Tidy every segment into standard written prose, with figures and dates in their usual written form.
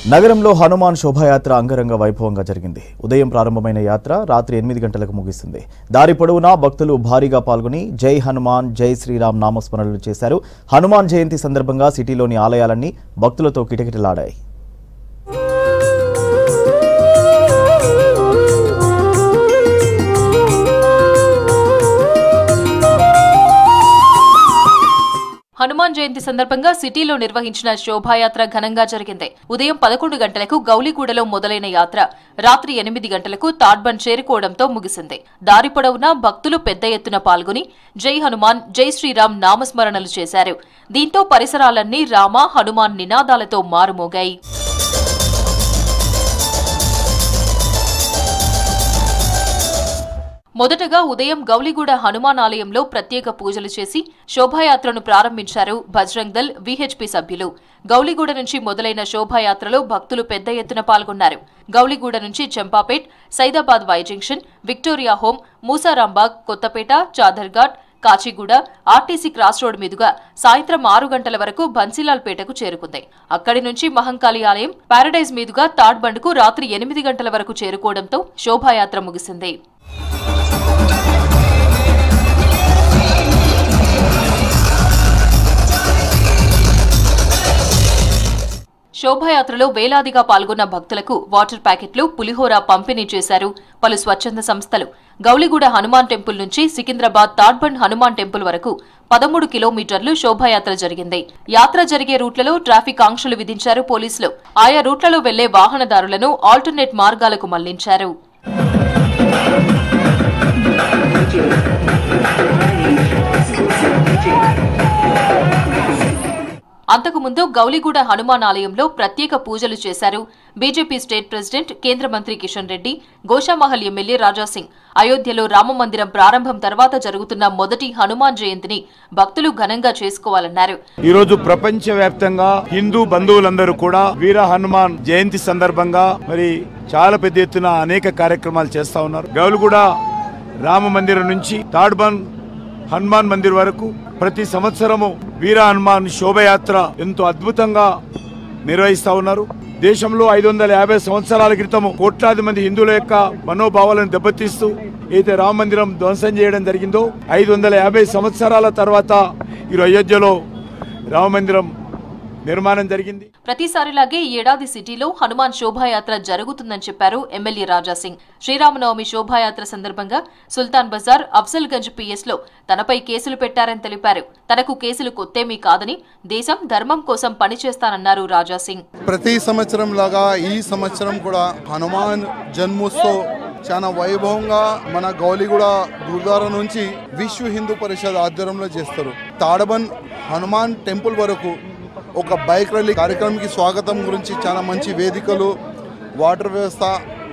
నగరంలో హనుమాన్ శోభాయాత్ర అంగరంగ వైభవంగా జరిగింది. ఉదయం ప్రారంభమైన యాత్ర రాత్రి 8 గంటలకు ముగిసింది. దారి పొడవునా భక్తులు భారీగా పాల్గొని జై హనుమాన్, జై శ్రీరామ్ నామస్మరణలు చేశారు. హనుమాన్ జయంతి సందర్భంగా సిటీలోని ఆలయాలన్నీ భక్తులతో కిటకిటలాడాయి. హనుమాన్ జయంతి సందర్భంగా సిటీలో నిర్వహించిన శోభాయాత్ర ఘనంగా జరిగింది. ఉదయం 11 గంటలకు గౌలిగూడలో మొదలైన యాత్ర రాత్రి 8 గంటలకు తాడ్బండ్ చేరుకోవడంతో ముగిసింది. దారి పొడవునా భక్తులు పెద్ద ఎత్తున పాల్గొని జై హనుమాన్, జై శ్రీరామ్ నామస్మరణలు చేశారు. దీంతో పరిసరాలన్నీ రామ, హనుమాన్ నినాదాలతో మారుమోగాయి. మొదటగా ఉదయం గౌలిగూడ హనుమాన్ ఆలయంలో ప్రత్యేక పూజలు చేసి శోభాయాత్రను ప్రారంభించారు బజరంగ్ దళ్ విహెచ్పి సభ్యులు. గౌలిగూడ నుంచి మొదలైన శోభాయాత్రలో భక్తులు పెద్ద ఎత్తున పాల్గొన్నారు. గౌలిగూడ నుంచి Champapet, Saidabad Y junction, Victoria Home, Moosarambagh, Kothapeta, Chaderghat, Kacheguda, RTC cross road మీదుగా సాయంత్రం 6 గంటల వరకు బన్సీలాల్ పేటకు చేరుకుంది. అక్కడి నుంచి మహంకాళి ఆలయం, పారడైజ్ మీదుగా తాడ్బండ్కు రాత్రి 8 గంటల వరకు చేరుకోవడంతో శోభాయాత్ర ముగిసింది. శోభాయాత్రలో వేలాదిగా పాల్గొన్న భక్తులకు వాటర్ ప్యాకెట్లు, పులిహోర పంపిణీ చేశారు పలు స్వచ్ఛంద సంస్థలు. గౌలిగూడ హనుమాన్ టెంపుల్ నుంచి సికింద్రాబాద్ తాడ్బండ్ హనుమాన్ టెంపుల్ వరకు 13 కిలోమీటర్లు శోభాయాత్ర జరిగింది. యాత్ర జరిగే రూట్లలో ట్రాఫిక్ ఆంక్షలు విధించారు పోలీసులు. ఆయా రూట్లలో వెళ్లే వాహనదారులను ఆల్టర్నేట్ మార్గాలకు మళ్లించారు. అంతకుముందు గౌలిగూడ హనుమాన్ ఆలయంలో ప్రత్యేక పూజలు చేశారు బీజేపీ స్టేట్ ప్రెసిడెంట్, కేంద్ర మంత్రి కిషన్ రెడ్డి, గోషామహల్ ఎమ్మెల్యే రాజాసింగ్. అయోధ్యలో రామమందిరం ప్రారంభం తర్వాత జరుగుతున్న మొదటి హనుమాన్ జయంతిని భక్తులు ఘనంగా చేసుకోవాలన్నారు. ఈ రోజు ప్రపంచవ్యాప్తంగా హిందూ బంధువులందరూ కూడా వీర హనుమాన్ జయంతి సందర్భంగా మరి చాలా పెద్ద ఎత్తున అనేక కార్యక్రమాలు చేస్తా ఉన్నారు. గౌలిగూడ రామ మందిరం నుంచి తాడ్బండ్ హనుమాన్ మందిర్ వరకు ప్రతి సంవత్సరము వీర హనుమాన్ శోభయాత్ర ఎంతో అద్భుతంగా నిర్వహిస్తా ఉన్నారు. దేశంలో 550 సంవత్సరాల క్రితం కోట్లాది మంది హిందువుల యొక్క మనోభావాలను దెబ్బతీస్తూ అయితే రామ మందిరం ధ్వంసం చేయడం జరిగిందో 550 సంవత్సరాల తర్వాత ఈ అయోధ్యలో రామ మందిరం నిర్మాణం జరిగింది. ప్రతిసారిలాగే ఈ ఏడాది సిటీలో హనుమాన్ శోభాయాత్ర జరుగుతుందని చెప్పారు ఎమ్మెల్యే రాజాసింగ్. శ్రీరామనవమి శోభాయాత్ర సందర్భంగా సుల్తాన్ బజార్, అఫ్జల్ గంజ్ పిఎస్ లో తనపై కేసులు పెట్టారని తెలిపారు. తనకు కేసులు కొత్తేమీ కాదని, దేశం ధర్మం కోసం పనిచేస్తానన్నారు రాజాసింగ్. ప్రతి సంవత్సరం లాగా ఈ సంవత్సరం కూడా హనుమాన్ జన్మోత్సవ్ చాలా వైభవంగా మన గౌలిగూడ గురుద్వారా నుంచి విశ్వ హిందూ పరిషత్ ఆధ్వర్యంలో చేస్తారు. తాడ్బండ్ హనుమాన్ టెంపుల్ వరకు ఒక బైక్ ర్యాలీ కార్యక్రమానికి స్వాగతం గురించి చాలా మంచి వేదికలు, వాటర్ వ్యవస్థ,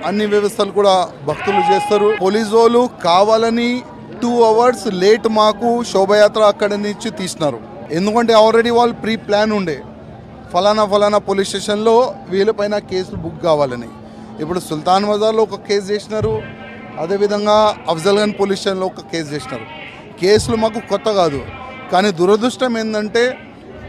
అన్ని వ్యవస్థలు కూడా భక్తులు చేస్తారు. పోలీసు వాళ్ళు కావాలని 2 అవర్స్ లేట్ మాకు శోభయాత్ర అక్కడి నుంచి తీసినారు. ఎందుకంటే ఆల్రెడీ వాళ్ళు ప్రీ ప్లాన్ ఉండే ఫలానా పోలీస్ స్టేషన్లో వీళ్ళపైన కేసులు బుక్ కావాలని. ఇప్పుడు సుల్తాన్ బజార్లో ఒక కేసు చేసినారు, అదేవిధంగా అఫ్జల్గంజ్ పోలీస్ స్టేషన్లో ఒక కేసు చేసినారు. కేసులు మాకు కొత్త కాదు, కానీ దురదృష్టం ఏంటంటే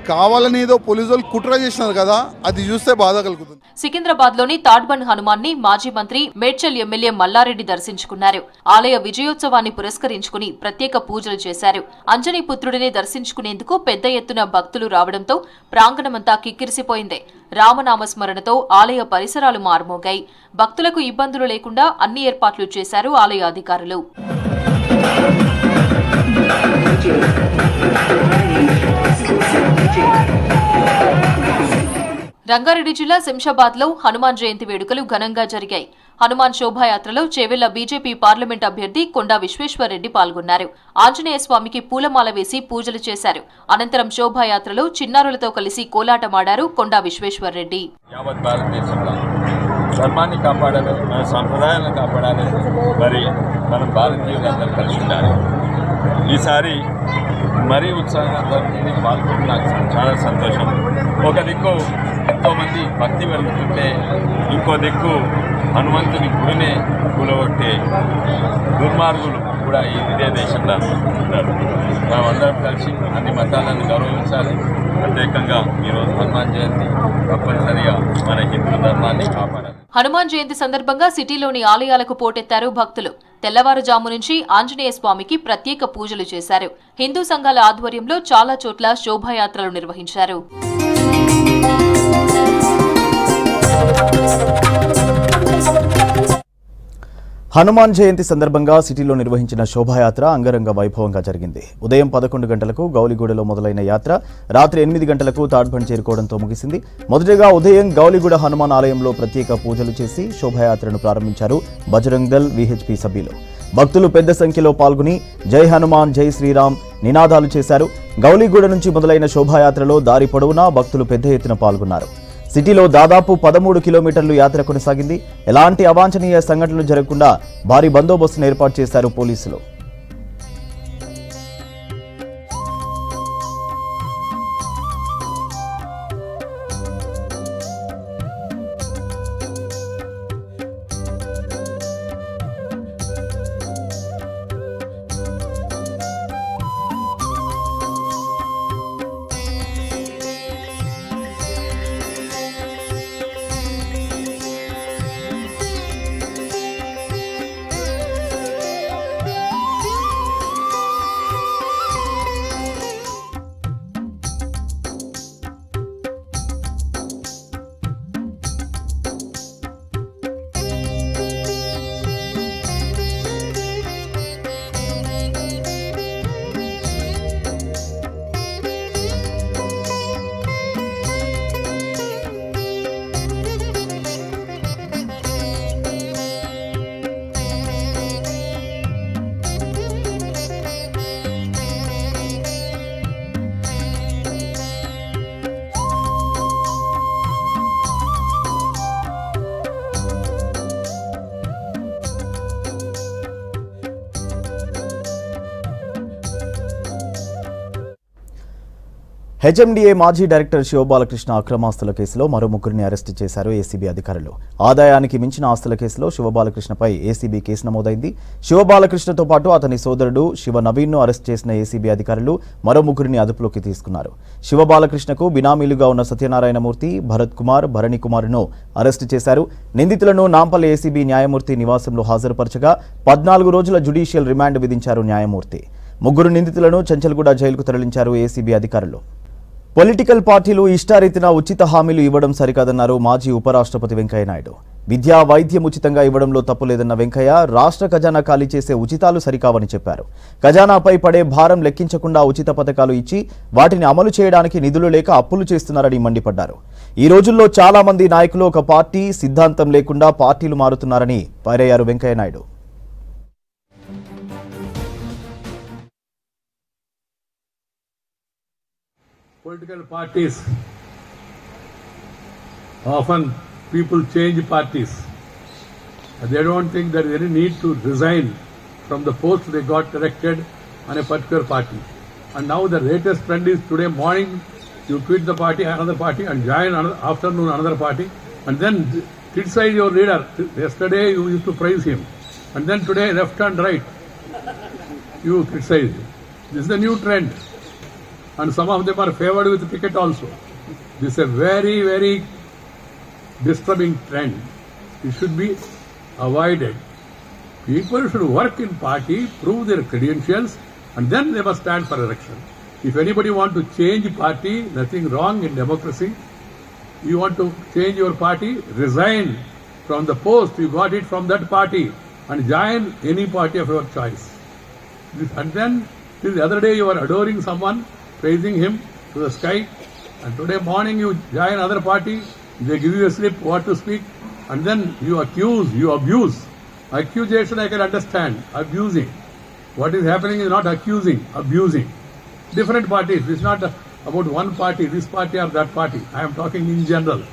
కావాలని ఏదో పోలీసులు కుట్ర చేసినారు కదా, అది చూస్తే బాధ కలుగుతుంది. సికింద్రాబాద్ లోని తాడ్బండ్ హనుమాన్ ని మాజీ మంత్రి, మేడ్చల్ ఎమ్మెల్యే మల్లారెడ్డి దర్శించుకున్నారు. ఆలయ విజయోత్సవాన్ని పురస్కరించుకుని ప్రత్యేక పూజలు చేశారు. అంజనీ పుత్రుడిని దర్శించుకునేందుకు పెద్ద ఎత్తున భక్తులు రావడంతో ప్రాంగణమంతా కిక్కిరిసిపోయింది. రామనామస్మరణతో ఆలయ పరిసరాలు మారుమోగాయి. భక్తులకు ఇబ్బందులు లేకుండా అన్ని ఏర్పాట్లు చేశారు ఆలయ అధికారులు. రంగారెడ్డి జిల్లా శంషాబాద్ లో హనుమాన్ జయంతి వేడుకలు ఘనంగా జరిగాయి. హనుమాన్ శోభాయాత్రలో చేవెళ్ల బీజేపీ పార్లమెంట్ అభ్యర్థి కొండా విశ్వేశ్వరరెడ్డి పాల్గొన్నారు. ఆంజనేయ స్వామికి పూలమాల వేసి పూజలు చేశారు. అనంతరం శోభాయాత్రలో చిన్నారులతో కలిసి కోలాటమాడారు కొండా విశ్వేశ్వరరెడ్డి. యావత్ భారతదేశంలో ధర్మాన్ని కాపాడాలి, మన సంప్రదాయాలను కాపాడాలి, మరి మనం భారతీయులందరూ కలిసి ఉండాలి. ఈసారి మరీ ఉత్సాహంగా జరుగుతుంది, పాల్గొని నాకు చాలా సంతోషం. ఒక దిక్కు ఎంతోమంది భక్తి వెళ్తుంటే ఇంకో దిక్కు హనుమంతుని గుడినే కూలగొట్టే దుర్మార్గులు కూడా ఇదే దేశంలో ఉన్నారు. మనమందరం కలిసి అన్ని మతాలను గౌరవించాలి, ప్రత్యేకంగా ఈరోజు హనుమాన్ జయంతి తప్పనిసరిగా మన హిందూ ధర్మాన్ని కాపాడాలి. హనుమాన్ జయంతి సందర్భంగా సిటీలోని ఆలయాలకు పోటెత్తారు భక్తులు. తెల్లవారుజాము నుంచి ఆంజనేయ స్వామికి ప్రత్యేక పూజలు చేశారు. హిందూ సంఘాల ఆధ్వర్యంలో చాలా చోట్ల శోభాయాత్రలు నిర్వహించారు. హనుమాన్ జయంతి సందర్భంగా సిటీలో నిర్వహించిన శోభాయాత్ర అంగరంగ వైభవంగా జరిగింది. ఉదయం 11 గంటలకు గౌలిగూడలో మొదలైన యాత్ర రాత్రి 8 గంటలకు తాడ్బండ్ చేరుకోవడంతో ముగిసింది. మొదటగా ఉదయం గౌలిగూడ హనుమాన్ ఆలయంలో ప్రత్యేక పూజలు చేసి శోభాయాత్రను ప్రారంభించారు బజరంగ్ దళ్ విహెచ్పి సభ్యులు. భక్తులు పెద్ద సంఖ్యలో పాల్గొని జై హనుమాన్ జై శ్రీరామ్ నినాదాలు చేశారు. గౌలిగూడ నుంచి మొదలైన శోభాయాత్రలో దారి పొడవునా భక్తులు పెద్ద ఎత్తున పాల్గొన్నారు. సిటీలో దాదాపు 13 కిలోమీటర్లు యాత్ర కొనసాగింది. ఎలాంటి అవాంఛనీయ సంఘటనలు జరగకుండా భారీ బందోబస్తును ఏర్పాటు చేశారు పోలీసులు. హెచ్ఎండిఏ మాజీ డైరెక్టర్ శివబాలకృష్ణ అక్రమాస్తుల కేసులో మరో ముగ్గురిని అరెస్టు చేశారు ఏసీబీ అధికారులు. ఆదాయానికి మించిన ఆస్తుల కేసులో శివబాలకృష్ణపై ఏసీబీ కేసు నమోదైంది. శివబాలకృష్ణతో పాటు అతని సోదరుడు శివ నవీన్ను అరెస్టు చేసిన ఏసీబీ అధికారులు మరో ముగ్గురిని అదుపులోకి తీసుకున్నారు. శివబాలకృష్ణకు బినామీలుగా ఉన్న సత్యనారాయణమూర్తి, భరత్ కుమార్, భరణి కుమార్ను అరెస్టు చేశారు. నిందితులను నాంపల్లి ఏసీబీ న్యాయమూర్తి నివాసంలో హాజరుపరచగా 14 రోజుల జ్యుడిషియల్ రిమాండ్ విధించారు న్యాయమూర్తి. ముగ్గురు నిందితులను చంచల్గూడ జైలుకు తరలించారు ఏసీబీ అధికారులు. పొలిటికల్ పార్టీలు ఇష్టారీతిన ఉచిత హామీలు ఇవ్వడం సరికాదన్నారు మాజీ ఉపరాష్ట్రపతి వెంకయ్యనాయుడు. విద్యా, వైద్యం ఉచితంగా ఇవ్వడంలో తప్పులేదన్న వెంకయ్య రాష్ట్ర ఖజానా ఖాళీ చేసే ఉచితాలు సరికావని చెప్పారు. ఖజానాపై పడే భారం లెక్కించకుండా ఉచిత పథకాలు ఇచ్చి వాటిని అమలు చేయడానికి నిధులు లేక అప్పులు చేస్తున్నారని మండిపడ్డారు. ఈ రోజుల్లో చాలా మంది నాయకులు ఒక పార్టీ సిద్ధాంతం లేకుండా పార్టీలు మారుతున్నారని పైరయ్యారు Venkaiah Naidu. Political parties, often people change parties. They don't think there is any need to resign from the post they got elected on a particular party. And now the latest trend is today morning you quit the party, another party, and join afternoon another party, and then criticize your leader. Yesterday you used to praise him, and then today left and right you criticize. This is the new trend. And some of them are favored with ticket also. This is a very, very disturbing trend. It should be avoided. People should work in party, prove their credentials, and then they must stand for election. If anybody want to change party, nothing wrong in democracy. You want to change your party, resign from the post you got it from that party and join any party of your choice. And then till the other day you are adoring someone, praising him to the sky, and today morning you join another party, they give you a slip what to speak, and then you accuse, you abuse. Accusation I can understand, abusing. What is happening is not accusing, abusing. Different parties, it's not about one party, this party or that party. I am talking in general.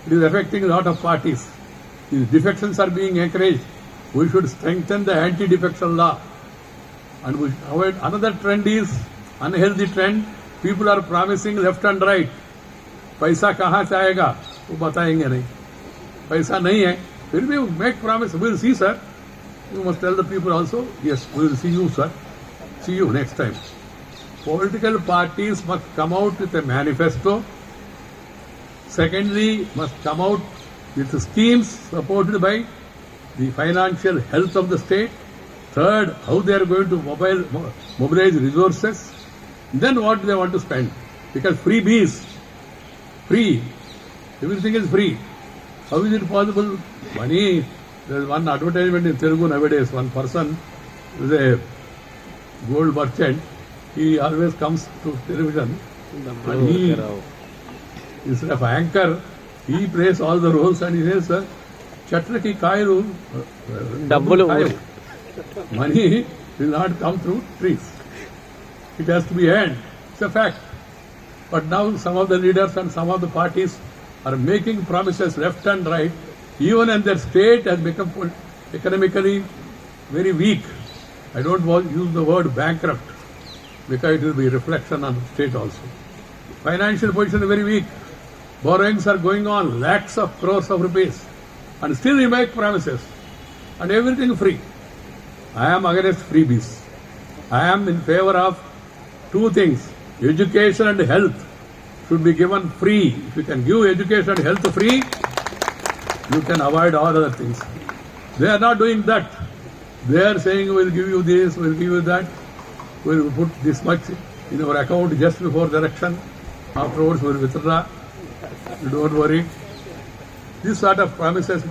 It is affecting a lot of parties. These defections are being encouraged. We should strengthen the anti-defection law. And we avoid. Another trend is unhealthy trend. People are promising left and right. पैसा कहाँ से आएगा वो बताएंगे नहीं. पैसा नहीं है फिर भी make promise. We will see, sir. You must tell the people also. Yes, we will see you, sir. See you next time. political parties must come out with a manifesto. Secondly, must come out with schemes supported by the financial health of the state. Third, how they are going to mobilize resources. Then what they want to spend. Because freebies, free, everything is free. How is it possible? Money, there is one advertisement in Telugu nowadays, one person is a gold merchant, he always comes to television and he, instead of anchor, he plays all the roles and he says, Chatraki Kairu, money will not come through trees. It has to be earned. It's a fact. But now some of the leaders and some of the parties are making promises left and right, even when their state has become economically very weak. I don't want to use the word bankrupt because it will be a reflection on the state also. Financial position is very weak. Borrowings are going on, lakhs of crores of rupees. And still you make promises. And everything free. I am against freebies. I am in favor of two things. Education and health should be given free. If you can give education and health free, you can avoid all other things. They are not doing that. They are saying, we'll give you this, we'll give you that. We'll put this much in our account just before the election. Afterwards, we'll withdraw. Don't worry. This sort of promises,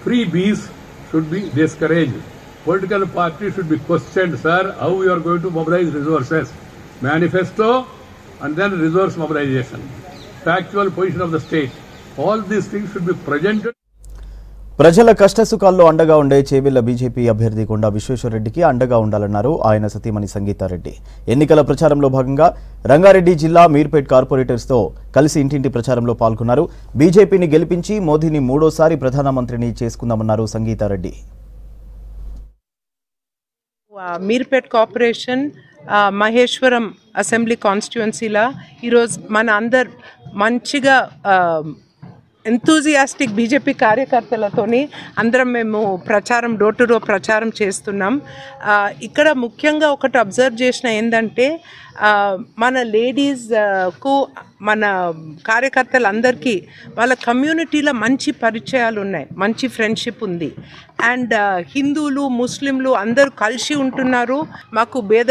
freebies should be discouraged. Political parties should be questioned, sir, how we are going to mobilize resources. Manifesto and then resource mobilization. Factual position of the state. All these things should be presented. ప్రజల కష్టసుఖాల్లో అండగా ఉండే Chevella BJP అభ్యర్థి కొండా విశ్వేశ్వరరెడ్డికి అండగా ఉండాలన్నారు ఆయన సతీమణి సంగీతారెడ్డి. ఎన్నికల ప్రచారంలో భాగంగా రంగారెడ్డి జిల్లా మీర్పేట్ కార్పొరేటర్స్తో కలిసి ఇంటింటి ప్రచారంలో పాల్గొన్నారు. బీజేపీని గెలిపించి మోదీని మూడోసారి ప్రధానమంత్రిని చేసుకుందామన్నారు సంగీతారెడ్డి. మీర్పేట్ కార్పొరేషన్ మహేశ్వరం అసెంబ్లీ కాన్స్టిట్యుయెన్సీలా ఈరోజు మన అందరు మంచిగా ఎంతూజియాస్టిక్ బీజేపీ కార్యకర్తలతోని అందరం మేము ప్రచారం డోర్ టు డోర్ ప్రచారం చేస్తున్నాం. ఇక్కడ ముఖ్యంగా ఒకటి అబ్జర్వ్ చేసిన ఏంటంటే మన లేడీస్కు మన కార్యకర్తలందరికీ వాళ్ళ కమ్యూనిటీలో మంచి పరిచయాలు ఉన్నాయి, మంచి ఫ్రెండ్షిప్ ఉంది. అండ్ హిందువులు ముస్లింలు అందరూ కలిసి ఉంటున్నారు. మాకు భేద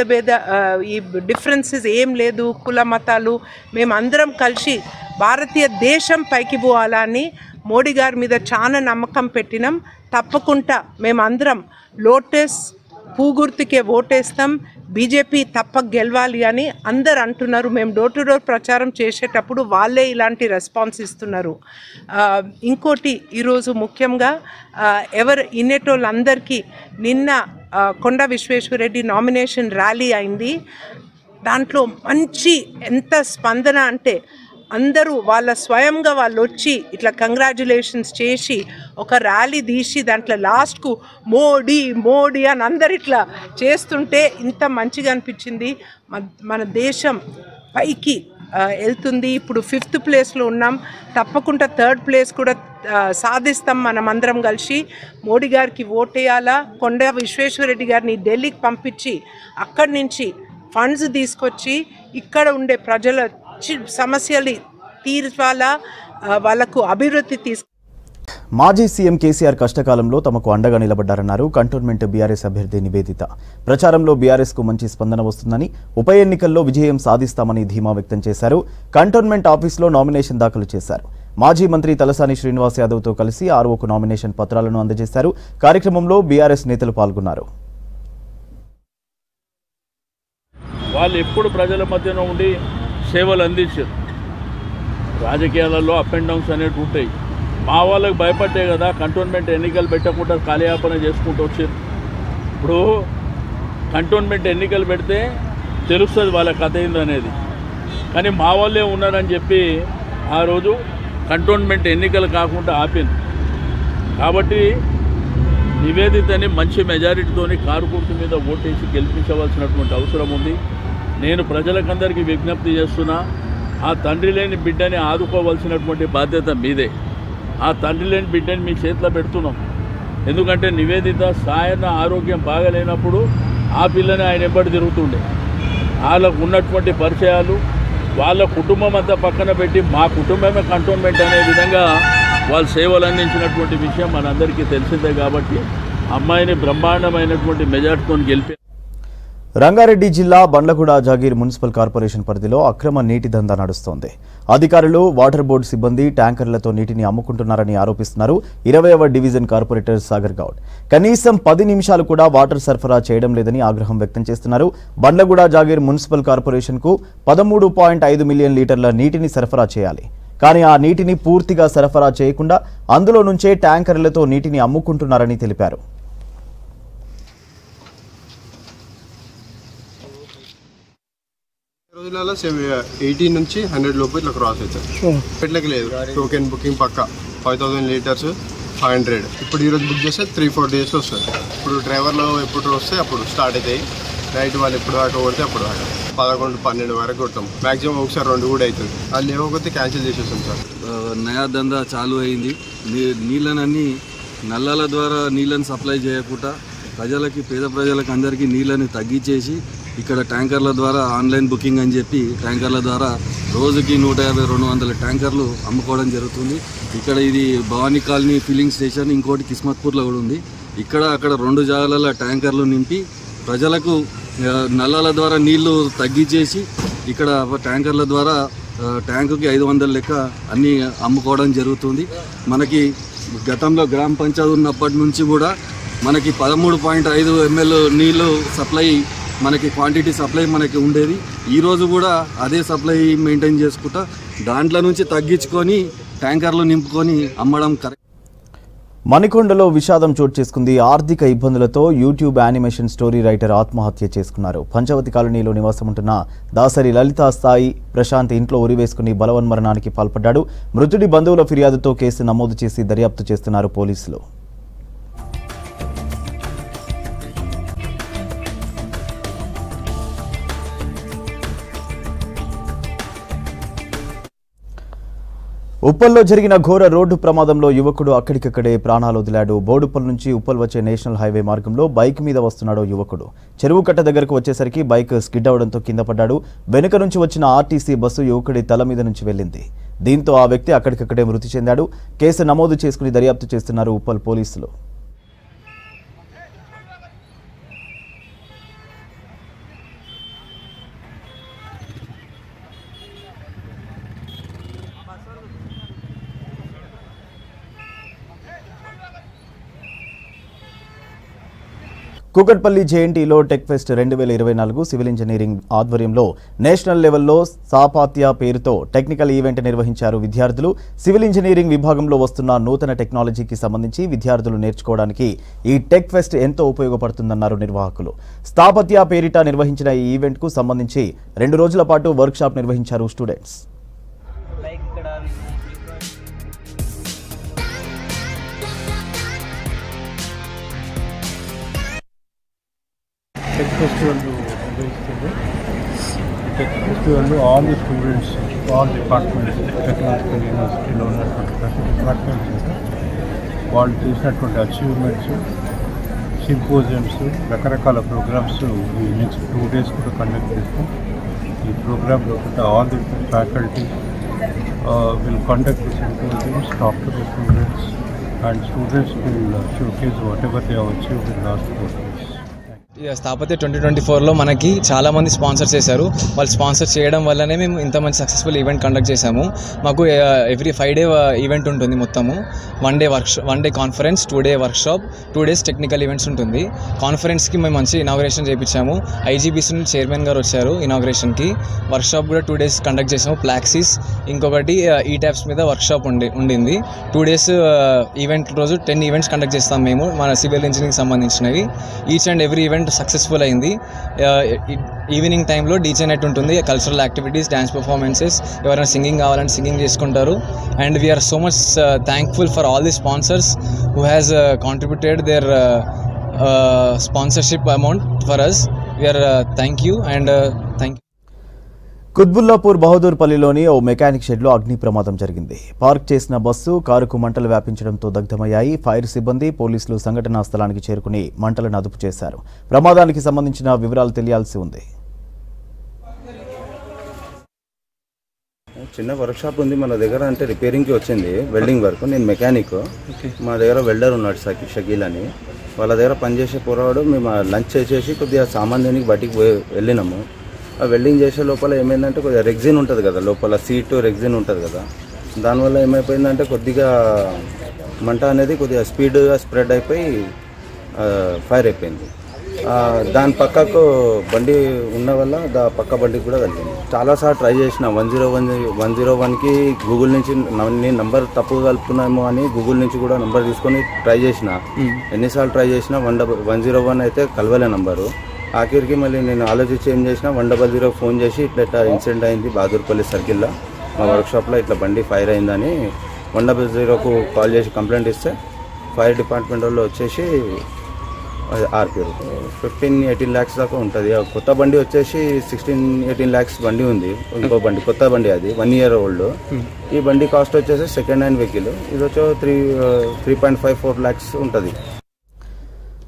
ఈ డిఫరెన్సెస్ ఏం లేదు, కుల మతాలు మేమందరం కలిసి భారతీయ దేశం పైకి పోవాలని మోడీ గారి మీద చాలా నమ్మకం పెట్టినాం. తప్పకుండా మేమందరం లోటస్ పూగుర్తికే ఓటేస్తాం, బీజేపీ తప్ప గెలవాలి అని అందరు అంటున్నారు. మేము డోర్ టు డోర్ ప్రచారం చేసేటప్పుడు వాళ్ళే ఇలాంటి రెస్పాన్స్ ఇస్తున్నారు. ఇంకోటి ఈరోజు ముఖ్యంగా ఎవరు ఇన్నేటోళ్ళందరికీ నిన్న కొండా విశ్వేశ్వరరెడ్డి నామినేషన్ ర్యాలీ అయింది. దాంట్లో మంచి ఎంత స్పందన అంటే అందరూ వాళ్ళ స్వయంగా వాళ్ళు వచ్చి ఇట్లా కంగ్రాచ్యులేషన్స్ చేసి ఒక ర్యాలీ తీసి దాంట్లో లాస్ట్కు మోడీ మోడీ అని అందరు ఇట్లా చేస్తుంటే ఇంత మంచిగా అనిపించింది. మన దేశం పైకి వెళ్తుంది. ఇప్పుడు 5th ప్లేస్లో ఉన్నాం, తప్పకుండా 3rd ప్లేస్ కూడా సాధిస్తాం. మనం అందరం కలిసి మోడీ గారికి ఓటేయాలా, కొండా విశ్వేశ్వరరెడ్డి గారిని ఢిల్లీకి పంపించి అక్కడి నుంచి ఫండ్స్ తీసుకొచ్చి ఇక్కడ ఉండే ప్రజల సమస్యలు తీర్చాలా, వాళ్ళకు అభివృద్ధి మాజీ సీఎం కేసీఆర్ కష్టకాలంలో తమకు అండగా నిలబడ్డారన్నారు కంటోన్మెంట్ బీఆర్ఎస్ అభ్యర్థి నివేదిత. ప్రచారంలో బీఆర్ఎస్కు మంచి స్పందన వస్తుందని, ఉప ఎన్నికల్లో విజయం సాధిస్తామని ధీమా వ్యక్తం చేశారు. కంటోన్మెంట్ ఆఫీసులో నామినేషన్ దాఖలు చేశారు. మాజీ మంత్రి తలసాని శ్రీనివాస్ యాదవ్తో కలిసి ఆర్ఓకు నామినేషన్ పత్రాలను అందజేశారు. కార్యక్రమంలో బీఆర్ఎస్ నేతలు పాల్గొన్నారు. వాళ్ళు ఎప్పుడు ప్రజల మధ్యన ఉండి సేవలు అందించారు. రాజకీయాలలో అప్ అండ్ డౌన్స్ అనేవి ఉంటాయి. మా వాళ్ళకి భయపడ్డే కదా కంటోన్మెంట్ ఎన్నికలు పెట్టకుండా కాలయాపన చేసుకుంటూ వచ్చారు. ఇప్పుడు కంటోన్మెంట్ ఎన్నికలు పెడితే తెలుస్తుంది వాళ్ళ కథ ఏందనేది. కానీ మా వాళ్ళే ఉన్నారని చెప్పి ఆ రోజు కంటోన్మెంట్ ఎన్నికలు కాకుండా ఆపింది. కాబట్టి నివేదితని మంచి మెజారిటీతోని కారు గుర్తు మీద ఓటేసి గెలిపించవలసినటువంటి అవసరం ఉంది. నేను ప్రజలకందరికీ విజ్ఞప్తి చేస్తున్నా, ఆ తండ్రి లేని బిడ్డని ఆదుకోవాల్సినటువంటి బాధ్యత మీదే. ఆ తండ్రి లేని బిడ్డని మీ చేతిలో పెడుతున్నాం. ఎందుకంటే నివేదిత సాయన ఆరోగ్యం బాగలేనప్పుడు ఆ పిల్లని ఆయన ఎప్పటి తిరుగుతుండే. వాళ్ళకు ఉన్నటువంటి పరిచయాలు వాళ్ళ కుటుంబం అంతా పక్కన పెట్టి మా కుటుంబమే కంటోన్మెంట్ అనే విధంగా వాళ్ళు సేవలు అందించినటువంటి విషయం మనందరికీ తెలిసిందే. కాబట్టి అమ్మాయిని బ్రహ్మాండమైనటువంటి మెజార్టీతో గెలిపి. రంగారెడ్డి జిల్లా బండ్లగూడ జాగీర్ మున్సిపల్ కార్పొరేషన్ పరిధిలో అక్రమ నీటి దందా నడుస్తోంది. అధికారులు వాటర్ బోర్డు సిబ్బంది ట్యాంకర్లతో నీటిని అమ్ముకుంటున్నారని ఆరోపిస్తున్నారు 20వ డివిజన్ కార్పొరేటర్ సాగర్ గౌడ్. కనీసం 10 నిమిషాలు కూడా వాటర్ సరఫరా చేయడం లేదని ఆగ్రహం వ్యక్తం చేస్తున్నారు. బండ్లగూడ జాగీర్ మున్సిపల్ కార్పొరేషన్ కు 13.5 మిలియన్ లీటర్ల నీటిని సరఫరా చేయాలి. కానీ ఆ నీటిని పూర్తిగా సరఫరా చేయకుండా అందులో నుంచే ట్యాంకర్లతో నీటిని అమ్ముకుంటున్నారని తెలిపారు. రోజులలో 80 నుంచి 100 లోపు ఇట్లా క్రాస్ అవుతుంది. ఇట్లకి లేదు టోకెన్ బుకింగ్ పక్క 5000 లీటర్స్ 500. ఇప్పుడు ఈరోజు బుక్ చేస్తే 3-4 డేస్ వస్తుంది. ఇప్పుడు డ్రైవర్లో ఎప్పుడు వస్తే అప్పుడు స్టార్ట్ అవుతాయి. నైట్ వాళ్ళు ఎప్పుడు దాకా కొడితే అప్పుడు దాకా 11-12 వరకు కొడతాం. మ్యాక్సిమం ఒకసారి 2 కూడా అవుతుంది. వాళ్ళు ఏమొకటి క్యాన్సిల్ చేసేస్తాం సార్. నయా దందా చాలు అయింది. నీళ్ళనన్నీ నల్లాల ద్వారా నీళ్ళని సప్లై చేయకుండా ప్రజలకి పేద ప్రజలకు అందరికీ నీళ్ళని తగ్గించేసి ఇక్కడ ట్యాంకర్ల ద్వారా ఆన్లైన్ బుకింగ్ అని చెప్పి ట్యాంకర్ల ద్వారా రోజుకి 150-200 ట్యాంకర్లు అమ్ముకోవడం జరుగుతుంది. ఇక్కడ ఇది భవానీ కాలనీ ఫిల్లింగ్ స్టేషన్, ఇంకోటి కిస్మత్పూర్లో కూడా ఉంది. ఇక్కడ అక్కడ 2 జాగాలలో ట్యాంకర్లు నింపి ప్రజలకు నల్లాల ద్వారా నీళ్లు తగ్గించేసి ఇక్కడ ట్యాంకర్ల ద్వారా ట్యాంకుకి 500 లెక్క అన్నీ అమ్ముకోవడం జరుగుతుంది. మనకి గతంలో గ్రామ పంచాయతీ ఉన్నప్పటి నుంచి కూడా మనకి 13.5 ml నీళ్ళు సప్లై మనకి క్వాంటిటీ సప్లై మనకి ఉండేది. ఈరోజు కూడా అదే సప్లై మెయింటైన్ చేసుకుంటా దాంట్లో నుంచి తగ్గించుకొని ట్యాంకర్లు నింపుకొని అమ్మడం కరెక్ట్. మణికొండలో విషాదం చోటు చేసుకుంది. ఆర్థిక ఇబ్బందులతో యూట్యూబ్ యానిమేషన్ స్టోరీ రైటర్ ఆత్మహత్య చేసుకున్నారు. పంచవతి కాలనీలో నివాసం ఉంటున్న దాసరి లలితా స్థాయి ప్రశాంత్ ఇంట్లో ఉరివేసుకుని బలవన్మరణానికి పాల్పడ్డాడు. మృతుడి బంధువుల ఫిర్యాదుతో కేసు నమోదు చేసి దర్యాప్తు చేస్తున్నారు పోలీసులు. ఉప్పల్లో జరిగిన ఘోర రోడ్డు ప్రమాదంలో యువకుడు అక్కడికక్కడే ప్రాణాలు వదిలాడు. బోడుప్పల్ నుంచి ఉప్పల్ వచ్చే నేషనల్ హైవే మార్గంలో బైక్ మీద వస్తున్నాడు యువకుడు. చెరువు కట్ట దగ్గరకు వచ్చేసరికి బైక్ స్కిడ్ అవడంతో కింద పడ్డాడు. వెనుక నుంచి వచ్చిన ఆర్టీసీ బస్సు యువకుడి తల మీద నుంచి వెళ్ళింది. దీంతో ఆ వ్యక్తి అక్కడికక్కడే మృతి చెందాడు. కేసు నమోదు చేసుకుని దర్యాప్తు చేస్తున్నారు ఉప్పల్ పోలీసులు. కూకట్పల్లి జేఎన్టీలో టెక్ ఫెస్ట్ 2024 సివిల్ ఇంజనీరింగ్ ఆధ్వర్యంలో నేషనల్ లెవెల్లో సాపాత్య పేరుతో టెక్నికల్ ఈవెంట్ నిర్వహించారు విద్యార్థులు. సివిల్ ఇంజనీరింగ్ విభాగంలో వస్తున్న నూతన టెక్నాలజీకి సంబంధించి విద్యార్థులు నేర్చుకోవడానికి ఈ టెక్ ఫెస్ట్ ఎంతో ఉపయోగపడుతుందన్నారు నిర్వాహకులు. స్థాపత్య పేరిట నిర్వహించిన ఈ ఈవెంట్కు సంబంధించి 2 రోజుల పాటు వర్క్షాప్ నిర్వహించారు స్టూడెంట్స్. టెక్ ఫెస్టివల్ నిర్వహిస్తుంది. టెక్ ఫెస్టివల్లో all the students, all departments, technological యూనివర్సిటీలో ఉన్నటువంటి ప్రతి డిపార్ట్మెంట్స్ వాళ్ళు చేసినటువంటి అచీవ్మెంట్స్, సింపోజియమ్స్, రకరకాల ప్రోగ్రామ్స్ ఈ నెక్స్ట్ 2 days కూడా కండక్ట్ చేస్తాం. ఈ ప్రోగ్రాంలో all the faculty will conduct the symposiums, talk to the students and students will showcase whatever they have achieved in last 4 days. Sthapatya 2024లో మనకి చాలామంది స్పాన్సర్ చేశారు. వాళ్ళు స్పాన్సర్ చేయడం వల్లనే మేము ఇంత మంచి సక్సెస్ఫుల్ ఈవెంట్ కండక్ట్ చేశాము. మాకు ఎవ్రీ 5 day ఈవెంట్ ఉంటుంది. మొత్తము 1 day conference, 2 day workshop, 2 days technical events ఉంటుంది. కాన్ఫరెన్స్కి మేము మంచి ఇనాగ్రేషన్ చేయించాము. ఐజీబీసీ నుంచి చైర్మన్ గారు వచ్చారు ఇనాగ్రేషన్కి. వర్క్షాప్ కూడా 2 days కండక్ట్ చేసాము. ప్లాక్సీస్, ఇంకొకటి ఈ ట్యాప్స్ మీద వర్క్షాప్ ఉండింది. 2 days ఈవెంట్ రోజు 10 ఈవెంట్స్ కండక్ట్ చేస్తాం మేము మన సివిల్ ఇంజనీరింగ్ సంబంధించినవి. Each and every event successful అయింది. ఈవినింగ్ టైంలో డీజే నైట్ ఉంటుంది, కల్చరల్ యాక్టివిటీస్, డ్యాన్స్ పర్ఫార్మెన్సెస్, ఎవరైనా సింగింగ్ కావాలంటే సింగింగ్ చేసుకుంటారు. And we are so much thankful for all the sponsors who has contributed their sponsorship amount for us. We are thank you and thank you. Quthbullapur బహదూర్పల్లిలోని ఓ mechanic షెడ్లో అగ్ని ప్రమాదం జరిగింది. Park చేసిన బస్సు కారుకు మంటలు వ్యాపించడంతో దగ్ధమయ్యాయి. ఫైర్ సిబ్బంది, పోలీసులు సంఘటనా స్థలానికి చేరుకుని మంటలను అదుపు చేశారు. ప్రమాదానికి సంబంధించిన వివరాలు తెలియాల్సి ఉంది. చిన్న వర్క్ షాప్ ఉంది మన దగ్గర, అంటే రిపేరింగ్కి వచ్చింది వెల్డింగ్ వర్క్. నేను మెకానిక్, మా దగ్గర వెల్డర్ ఉన్నాడు షకీల్ అని, వాళ్ళ దగ్గర పనిచేసే పోరాడు. మేము లంచ్ చేసేసి కొద్దిగా సామాన్ దేనికి బయటికి వెళ్ళినాము. ఆ వెల్డింగ్ చేసే లోపల ఏమైందంటే కొద్దిగా రెగ్జిన్ ఉంటుంది కదా, లోపల సీటు రెగ్జిన్ ఉంటుంది కదా, దానివల్ల ఏమైపోయిందంటే కొద్దిగా మంట అనేది కొద్దిగా స్పీడ్గా స్ప్రెడ్ అయిపోయి ఫైర్ అయిపోయింది. దాని పక్కకు బండి ఉన్న వల్ల పక్క బండికి కూడా కలిగింది. చాలాసార్లు ట్రై చేసిన 101కి గూగుల్ నుంచి నేను నంబర్ తప్పుగా కలుపుకున్నామో అని గూగుల్ నుంచి కూడా నంబర్ తీసుకొని ట్రై చేసిన. ఎన్నిసార్లు ట్రై చేసినా 101 అయితే కలవలే నంబరు. ఆఖరికి మళ్ళీ నేను ఆలోచించి ఏం చేసిన 100 ఫోన్ చేసి ఇట్లా ఇన్సిడెంట్ అయింది బాదూర్పల్లి సర్కిల్లో మా వర్క్షాప్లో, ఇట్లా బండి ఫైర్ అయిందని 100కు కాల్ చేసి కంప్లైంట్ ఇస్తే ఫైర్ డిపార్ట్మెంట్ వాళ్ళు వచ్చేసి ఆర్పారు. 15-18 lakhs దాకా ఉంటుంది. కొత్త బండి వచ్చేసి 16-18 lakhs బండి ఉంది. ఇంకో బండి కొత్త బండి, అది 1 year old. ఈ బండి కాస్ట్ వచ్చేసి సెకండ్ హ్యాండ్ వెహికల్. ఇది వచ్చి 3.54 lakhs ఉంటుంది.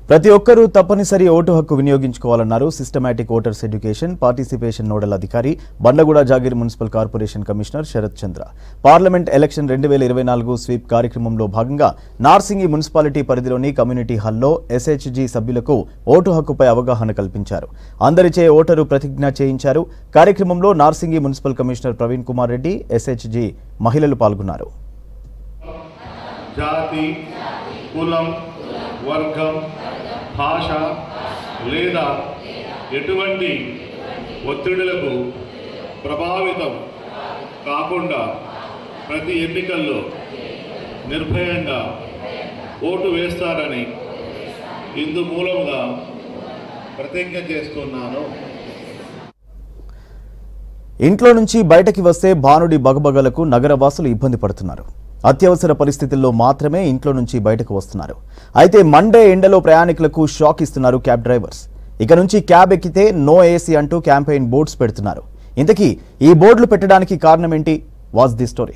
ప్రతి ఒక్కరూ తప్పనిసరి ఓటు హక్కు వినియోగించుకోవాలన్నారు systematic voters education participation nodal అధికారి Bandlaguda Jagir municipal corporation commissioner Sharath Chandra. Parliament election 2024 sweep కార్యక్రమంలో భాగంగా నార్సింగి మున్సిపాలిటీ పరిధిలోని కమ్యూనిటీ హాల్లో ఎస్హెచ్జీ సభ్యులకు ఓటు హక్కుపై అవగాహన కల్పించారు. అందరిచే ఓటరు ప్రతిజ్ఞ చేయించారు. కార్యక్రమంలో Narsingi municipal commissioner Praveen Kumar Reddy, SHG మహిళలు పాల్గొన్నారు. జాతి, కులం, వర్గం, భాష లేదా ఎటువంటి ఒత్తిడులకు ప్రభావితం కాకుండా ప్రతి ఎన్నికల్లో నిర్భయంగా ఓటు వేస్తారని ఇందు మూలంగా ప్రతిజ్ఞ చేస్తున్నాను. ఇంట్లో నుంచి బయటకి వస్తే భానుడి బగబగలకు నగరవాసులు ఇబ్బంది పడుతున్నారు. అత్యవసర పరిస్థితుల్లో మాత్రమే ఇంట్లో నుంచి బయటకు వస్తున్నారు. అయితే మండే ఎండలో ప్రయాణికులకు షాక్ ఇస్తున్నారు క్యాబ్ డ్రైవర్స్. ఇక నుంచి క్యాబ్ ఎక్కితే నో ఏసీ అంటూ క్యాంపెయిన్ బోర్డ్స్ పెడుతున్నారు. ఇంతకీ ఈ బోర్డులు పెట్టడానికి కారణం ఏంటి? Watch the story.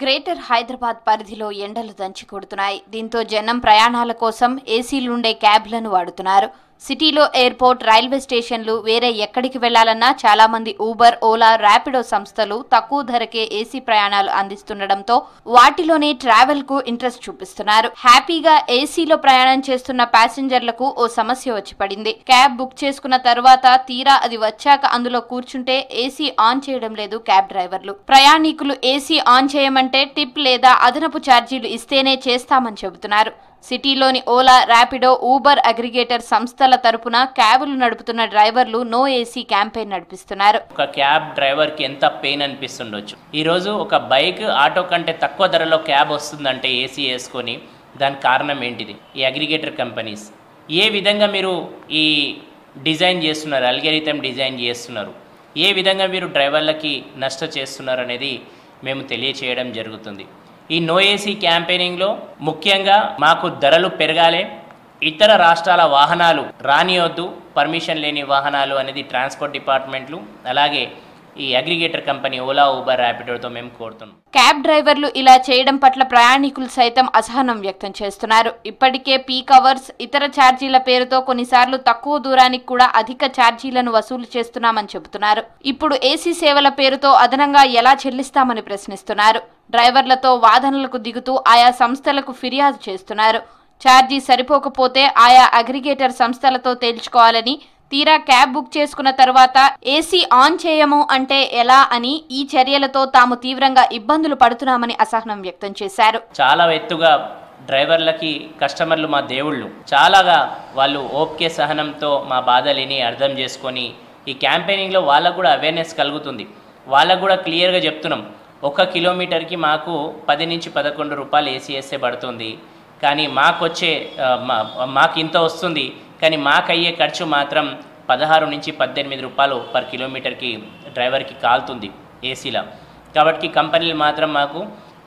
Greater Hyderabad పరిధిలో ఎండలు దంచి కొడుతున్నాయి. దీంతో జనం ప్రయాణాల కోసం ఏసీలుండే క్యాబ్లను వాడుతున్నారు. సిటీలో ఎయిర్పోర్ట్, రైల్వే స్టేషన్లు, వేరే ఎక్కడికి వెళ్లాలన్నా చాలా మంది ఊబర్, ఓలా, ర్యాపిడో సంస్థలు తక్కువ ధరకే ఏసీ ప్రయాణాలు అందిస్తుండటంతో వాటిలోనే ట్రావెల్ కు ఇంట్రెస్ట్ చూపిస్తున్నారు. హ్యాపీగా ఏసీలో ప్రయాణం చేస్తున్న ప్యాసింజర్లకు ఓ సమస్య వచ్చి పడింది. క్యాబ్ బుక్ చేసుకున్న తర్వాత తీరా అది వచ్చాక అందులో కూర్చుంటే ఏసీ ఆన్ చేయడం లేదు క్యాబ్ డ్రైవర్లు. ప్రయాణికులు ఏసీ ఆన్ చేయమంటే టిప్ లేదా అదనపు ఛార్జీలు ఇస్తేనే చేస్తామని చెబుతున్నారు. సిటీలోని ఓలా, ర్యాపిడో, ఊబర్ అగ్రిగేటర్ సంస్థల తరపున క్యాబులు నడుపుతున్న డ్రైవర్లు నో ఏసీ క్యాంపెయిన్ నడిపిస్తున్నారు. ఒక క్యాబ్ డ్రైవర్ కి ఎంత పెయిన్ అనిపిస్తుండొచ్చు. ఈ రోజు ఒక బైక్, ఆటో కంటే తక్కువ ధరలో క్యాబ్ వస్తుందంటే ఏసీ వేసుకొని, దానికి కారణం ఏంటిది? ఈ అగ్రిగేటర్ కంపెనీస్ ఏ విధంగా మీరు ఈ డిజైన్ చేస్తున్నారు, అల్గోరిథం డిజైన్ చేస్తున్నారు, ఏ విధంగా మీరు డ్రైవర్లకి నష్టం చేస్తున్నారు అనేది మేము తెలియచేయడం జరుగుతుంది. ఈ నో ఏసీ క్యాంపెయినింగ్లో ముఖ్యంగా మాకు ధరలు పెరగాలి, ఇతర రాష్ట్రాల వాహనాలు రానియొద్దు, పర్మిషన్ లేని వాహనాలు అనేది ట్రాన్స్పోర్ట్ డిపార్ట్మెంట్లు అలాగే ఈ అగ్రిగేటర్ కంపెనీ ఓలా, ఊబర్, ర్యాపిడోతో మేము కోరుతున్నాం. క్యాబ్ డ్రైవర్లు ఇలా చేయడం పట్ల ప్రయాణికులు సైతం అసహనం వ్యక్తం చేస్తున్నారు. ఇప్పటికే పీక్ అవర్స్, ఇతర ఛార్జీల పేరుతో కొన్నిసార్లు తక్కువ దూరానికి కూడా అధిక ఛార్జీలను వసూలు చేస్తున్నామని చెబుతున్నారు. ఇప్పుడు ఏసీ సేవల పేరుతో అదనంగా ఎలా చెల్లిస్తామని ప్రశ్నిస్తున్నారు. డ్రైవర్లతో వాదనలకు దిగుతూ ఆయా సంస్థలకు ఫిర్యాదు చేస్తున్నారు. ఛార్జీ సరిపోకపోతే ఆయా అగ్రిగేటర్ సంస్థలతో తేల్చుకోవాలని, తీరా క్యాబ్ బుక్ చేసుకున్న తర్వాత ఏసీ ఆన్ చేయము అంటే ఎలా అని ఈ చర్యలతో తాము తీవ్రంగా ఇబ్బందులు పడుతున్నామని అసహనం వ్యక్తం చేశారు. చాలా ఎత్తుగా డ్రైవర్లకి కస్టమర్లు మా దేవుళ్ళు, చాలాగా వాళ్ళు ఓపిక సహనంతో మా బాధలని అర్థం చేసుకొని ఈ క్యాంపెయినింగ్లో వాళ్ళకు కూడా అవేర్నెస్ కలుగుతుంది. వాళ్ళకు కూడా క్లియర్గా చెప్తున్నాం, 1 కిలోమీటర్కి మాకు 10 నుంచి 11 రూపాయలు ఏసీ వేస్తే పడుతుంది, కానీ మాకు ఇంత వస్తుంది, కానీ మాకు అయ్యే ఖర్చు మాత్రం 16 నుంచి 18 రూపాయలు పర్ కిలోమీటర్కి డ్రైవర్కి కాలుతుంది ఏసీలో. కాబట్టి కంపెనీలు మాత్రం మాకు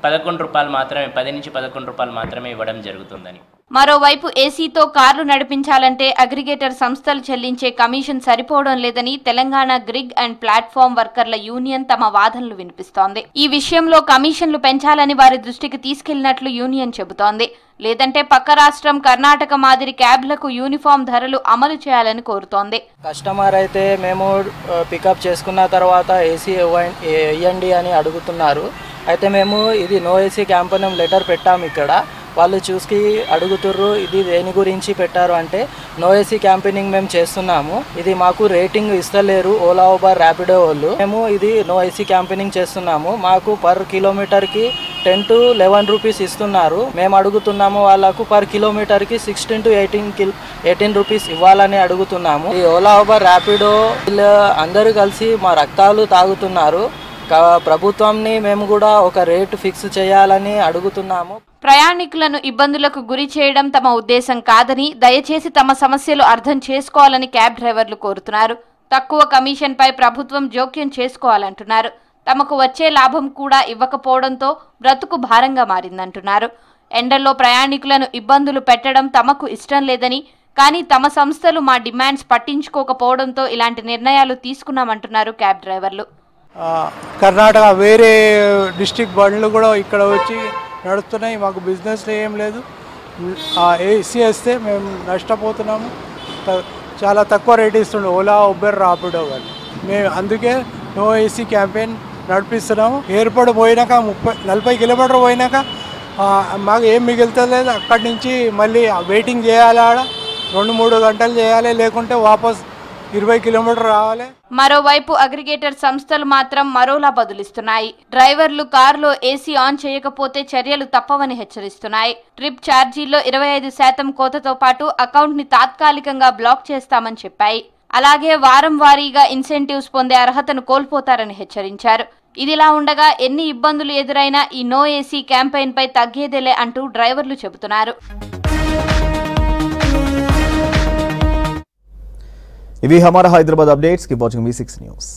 11 రూపాయలు మాత్రమే, 10 నుంచి 11 రూపాయలు మాత్రమే ఇవ్వడం జరుగుతుందని. మరోవైపు ఏసీతో కార్లు నడిపించాలంటే అగ్రిగేటర్ సంస్థలు చెల్లించే కమిషన్ సరిపోవడం లేదని తెలంగాణ గ్రిగ్ అండ్ ప్లాట్ఫామ్ వర్కర్ల యూనియన్ తమ వాదనలు వినిపిస్తోంది. ఈ విషయంలో కమిషన్లు పెంచాలని వారి దృష్టికి తీసుకెళ్లినట్లు యూనియన్ చెబుతోంది. లేదంటే పక్క రాష్ట్రం కర్ణాటక మాదిరి క్యాబ్లకు యూనిఫామ్ ధరలు అమలు చేయాలని కోరుతోంది. కస్టమర్ అయితే మేము పికప్ చేసుకున్న తర్వాత ఏసీ ఇవ్వండి అని అడుగుతున్నారు. అయితే మేము ఇది నో ఏసీ క్యాంపెయిన్ లెటర్ పెట్టాము. ఇక్కడ వాళ్ళు చూసి అడుగుతుర్రు ఇది దేని గురించి పెట్టారు అంటే నో ఏసీ క్యాంపెయినింగ్ మేము చేస్తున్నాము, ఇది మాకు రేటింగ్ ఇస్తలేరు ఓలా ఊబర్ ర్యాపిడో వాళ్ళు, మేము ఇది నో ఏసీ క్యాంపెయినింగ్ చేస్తున్నాము, మాకు పర్ కిలోమీటర్కి 10 to 11 రూపీస్ ఇస్తున్నారు, మేము అడుగుతున్నాము వాళ్ళకు పర్ కిలోమీటర్కి 16 to 18 రూపీస్ ఇవ్వాలని అడుగుతున్నాము. ఈ ఓలా ఊబర్ ర్యాపిడో వీళ్ళు అందరూ కలిసి మా రక్తాలు తాగుతున్నారు. ప్రభుత్వాన్ని మేము కూడా ఒక రేటు ఫిక్స్ చేయాలని అడుగుతున్నాము. ప్రయాణికులను ఇబ్బందులకు గురి చేయడం తమ ఉద్దేశం కాదని, దయచేసి తమ సమస్యలు అర్థం చేసుకోవాలని క్యాబ్ డ్రైవర్లు కోరుతున్నారు. తక్కువ కమిషన్పై ప్రభుత్వం జోక్యం చేసుకోవాలంటున్నారు. తమకు వచ్చే లాభం కూడా ఇవ్వకపోవడంతో బ్రతుకు భారంగా మారిందంటున్నారు. ఎండల్లో ప్రయాణికులను ఇబ్బందులు పెట్టడం తమకు ఇష్టం లేదని, కానీ తమ సంస్థలు మా డిమాండ్స్ పట్టించుకోకపోవడంతో ఇలాంటి నిర్ణయాలు తీసుకున్నామంటున్నారు క్యాబ్ డ్రైవర్లు. కర్ణాటక వేరే డిస్ట్రిక్ట్ బండ్లు కూడా ఇక్కడ వచ్చి నడుస్తున్నాయి, మాకు బిజినెస్లో ఏం లేదు. ఏసీ వస్తే మేము నష్టపోతున్నాము, చాలా తక్కువ రేట్ ఇస్తుండే ఓలా ఉబెర్ రాపిడో కానీ. మేము అందుకే నో ఏసీ క్యాంపెయిన్ నడిపిస్తున్నాము. ఎయిర్పోర్ట్ పోయినాక 40 కిలోమీటర్ పోయినాక మాకు ఏం మిగులుతలేదు. అక్కడి నుంచి మళ్ళీ వెయిటింగ్ చేయాలి, ఆడ 2-3 గంటలు చేయాలి, లేకుంటే వాపస్ 20 కిలోమీటర్ రావాలి. మరోవైపు అగ్రిగేటర్ సంస్థలు మాత్రం మరోలా బదులిస్తున్నాయి. డ్రైవర్లు కారులో ఏసీ ఆన్ చేయకపోతే చర్యలు తప్పవని హెచ్చరిస్తున్నాయి. ట్రిప్ ఛార్జీల్లో 25% కోతతో పాటు అకౌంట్ ని తాత్కాలికంగా బ్లాక్ చేస్తామని చెప్పాయి. అలాగే వారం వారీగా ఇన్సెంటివ్స్ పొందే అర్హతను కోల్పోతారని హెచ్చరించారు. ఇదిలా ఉండగా ఎన్ని ఇబ్బందులు ఎదురైనా ఈ నో ఏసీ క్యాంపెయిన్ పై తగ్గేదేలే అంటూ డ్రైవర్లు చెబుతున్నారు. ఇవి Hamara Hyderabad updates. Keep watching V6 news.